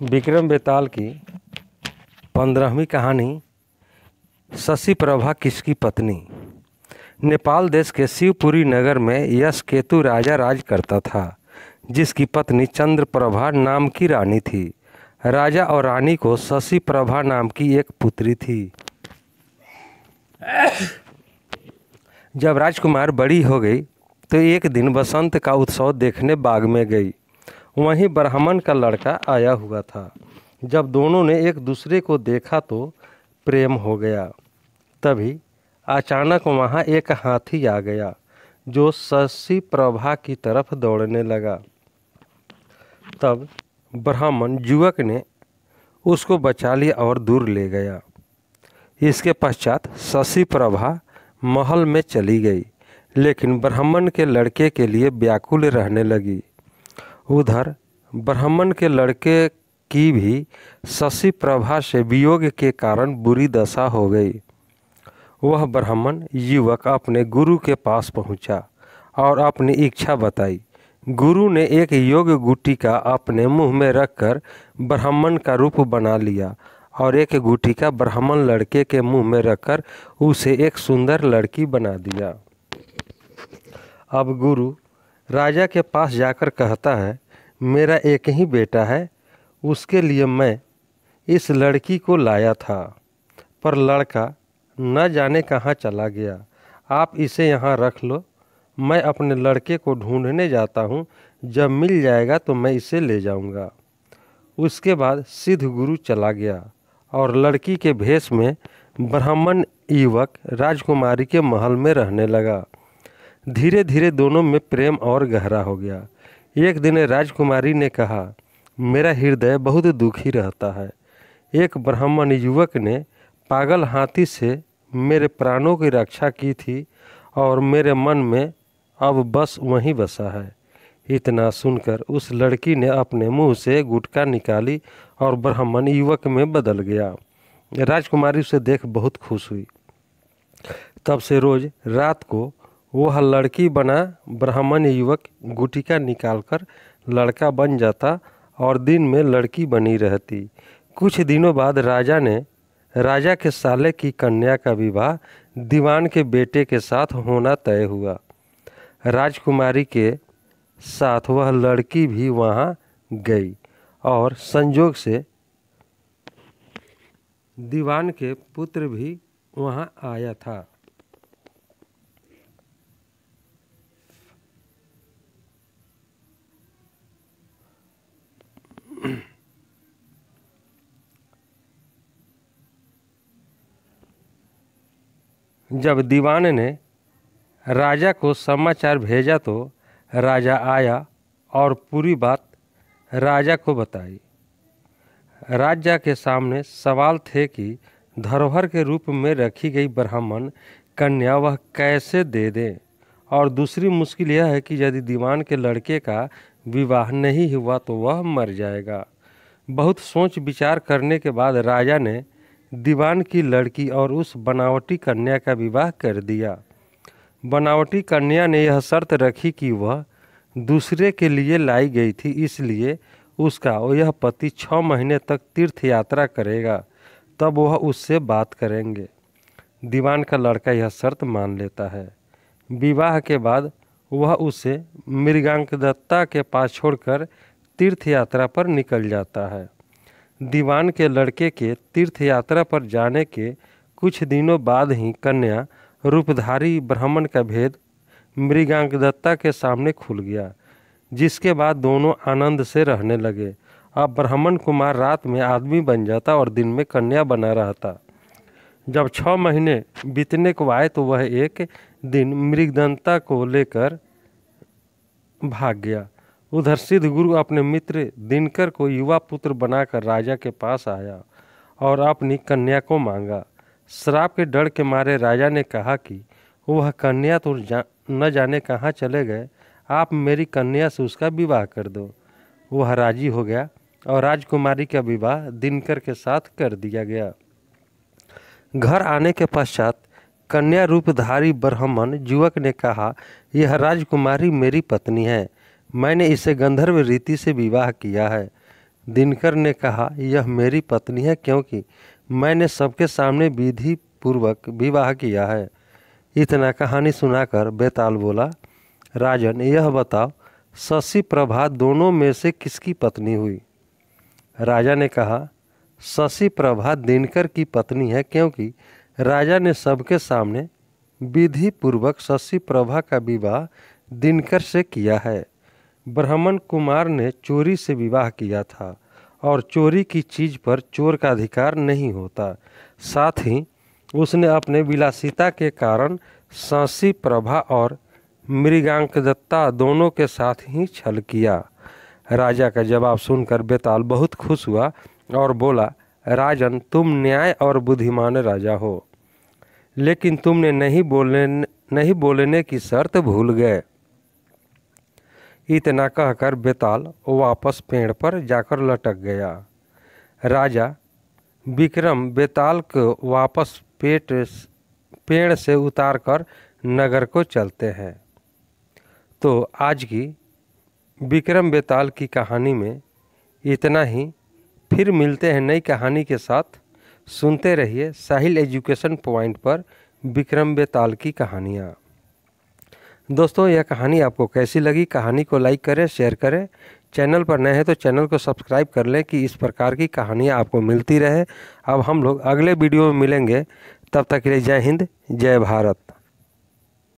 विक्रम बेताल की 15वीं कहानी शशि प्रभा किसकी पत्नी। नेपाल देश के शिवपुरी नगर में यशकेतु राजा राज करता था, जिसकी पत्नी चंद्रप्रभा नाम की रानी थी। राजा और रानी को शशि प्रभा नाम की एक पुत्री थी। जब राजकुमार बड़ी हो गई तो एक दिन बसंत का उत्सव देखने बाग में गई। वहीं ब्राह्मण का लड़का आया हुआ था। जब दोनों ने एक दूसरे को देखा तो प्रेम हो गया। तभी अचानक वहां एक हाथी आ गया जो शशि प्रभा की तरफ दौड़ने लगा। तब ब्राह्मण युवक ने उसको बचा लिया और दूर ले गया। इसके पश्चात शशि प्रभा महल में चली गई, लेकिन ब्राह्मण के लड़के के लिए व्याकुल रहने लगी। उधर ब्राह्मण के लड़के की भी शशि प्रभा से वियोग के कारण बुरी दशा हो गई। वह ब्राह्मण युवक अपने गुरु के पास पहुंचा और अपनी इच्छा बताई। गुरु ने एक योग गुटिका अपने मुंह में रखकर ब्राह्मण का रूप बना लिया और एक गुटिका ब्राह्मण लड़के के मुंह में रखकर उसे एक सुंदर लड़की बना दिया। अब गुरु राजा के पास जाकर कहता है, मेरा एक ही बेटा है, उसके लिए मैं इस लड़की को लाया था, पर लड़का न जाने कहाँ चला गया। आप इसे यहाँ रख लो, मैं अपने लड़के को ढूंढने जाता हूँ। जब मिल जाएगा तो मैं इसे ले जाऊँगा। उसके बाद सिद्ध गुरु चला गया और लड़की के भेष में ब्राह्मण युवक राजकुमारी के महल में रहने लगा। धीरे धीरे दोनों में प्रेम और गहरा हो गया। एक दिन राजकुमारी ने कहा, मेरा हृदय बहुत दुखी रहता है। एक ब्राह्मण युवक ने पागल हाथी से मेरे प्राणों की रक्षा की थी और मेरे मन में अब बस वहीं बसा है। इतना सुनकर उस लड़की ने अपने मुंह से गुटका निकाली और ब्राह्मण युवक में बदल गया। राजकुमारी उसे देख बहुत खुश हुई। तब से रोज रात को वह लड़की बना ब्राह्मण युवक गुटिका निकालकर लड़का बन जाता और दिन में लड़की बनी रहती। कुछ दिनों बाद राजा के साले की कन्या का विवाह दीवान के बेटे के साथ होना तय हुआ। राजकुमारी के साथ वह लड़की भी वहां गई और संजोग से दीवान के पुत्र भी वहां आया था। जब दीवान ने राजा को समाचार भेजा तो राजा आया और पूरी बात राजा को बताई। राजा के सामने सवाल थे कि धरोहर के रूप में रखी गई ब्राह्मण कन्या वह कैसे दे दें, और दूसरी मुश्किल यह है कि यदि दीवान के लड़के का विवाह नहीं हुआ तो वह मर जाएगा। बहुत सोच विचार करने के बाद राजा ने दीवान की लड़की और उस बनावटी कन्या का विवाह कर दिया। बनावटी कन्या ने यह शर्त रखी कि वह दूसरे के लिए लाई गई थी, इसलिए उसका यह पति 6 महीने तक तीर्थ यात्रा करेगा, तब वह उससे बात करेंगे। दीवान का लड़का यह शर्त मान लेता है। विवाह के बाद वह उसे मृगांकदत्ता के पास छोड़कर तीर्थ यात्रा पर निकल जाता है। दीवान के लड़के के तीर्थ यात्रा पर जाने के कुछ दिनों बाद ही कन्या रूपधारी ब्राह्मण का भेद मृगांकदत्ता के सामने खुल गया, जिसके बाद दोनों आनंद से रहने लगे। अब ब्राह्मण कुमार रात में आदमी बन जाता और दिन में कन्या बना रहता। जब 6 महीने बीतने को आए तो वह एक दिन मृगदंता को लेकर भाग गया। उधर सिद्ध गुरु अपने मित्र दिनकर को युवा पुत्र बनाकर राजा के पास आया और अपनी कन्या को मांगा। श्राप के डर के मारे राजा ने कहा कि वह कन्या तो न जाने कहाँ चले गए, आप मेरी कन्या से उसका विवाह कर दो। वह राजी हो गया और राजकुमारी का विवाह दिनकर के साथ कर दिया गया। घर आने के पश्चात कन्या रूपधारी ब्राह्मण युवक ने कहा, यह राजकुमारी मेरी पत्नी है, मैंने इसे गंधर्व रीति से विवाह किया है। दिनकर ने कहा, यह मेरी पत्नी है क्योंकि मैंने सबके सामने विधि पूर्वक विवाह किया है। इतना कहानी सुनाकर बेताल बोला, राजन यह बताओ शशि प्रभा दोनों में से किसकी पत्नी हुई? राजा ने कहा, शशि प्रभा दिनकर की पत्नी है क्योंकि राजा ने सबके सामने विधि पूर्वक शशि प्रभा का विवाह दिनकर से किया है। ब्राह्मण कुमार ने चोरी से विवाह किया था और चोरी की चीज़ पर चोर का अधिकार नहीं होता। साथ ही उसने अपने विलासिता के कारण शशि प्रभा और मृगांकदत्ता दोनों के साथ ही छल किया। राजा का जवाब सुनकर बेताल बहुत खुश हुआ और बोला, राजन तुम न्याय और बुद्धिमान राजा हो, लेकिन तुमने नहीं बोलने की शर्त भूल गए। इतना कहकर बेताल वापस पेड़ पर जाकर लटक गया। राजा विक्रम बेताल को वापस पेड़ से उतारकर नगर को चलते हैं। तो आज की विक्रम बेताल की कहानी में इतना ही। फिर मिलते हैं नई कहानी के साथ। सुनते रहिए साहिल एजुकेशन पॉइंट पर विक्रम बेताल की कहानियाँ। दोस्तों यह कहानी आपको कैसी लगी? कहानी को लाइक करें, शेयर करें। चैनल पर नए हैं तो चैनल को सब्सक्राइब कर लें कि इस प्रकार की कहानियाँ आपको मिलती रहे। अब हम लोग अगले वीडियो में मिलेंगे, तब तक के लिए जय हिंद, जय भारत।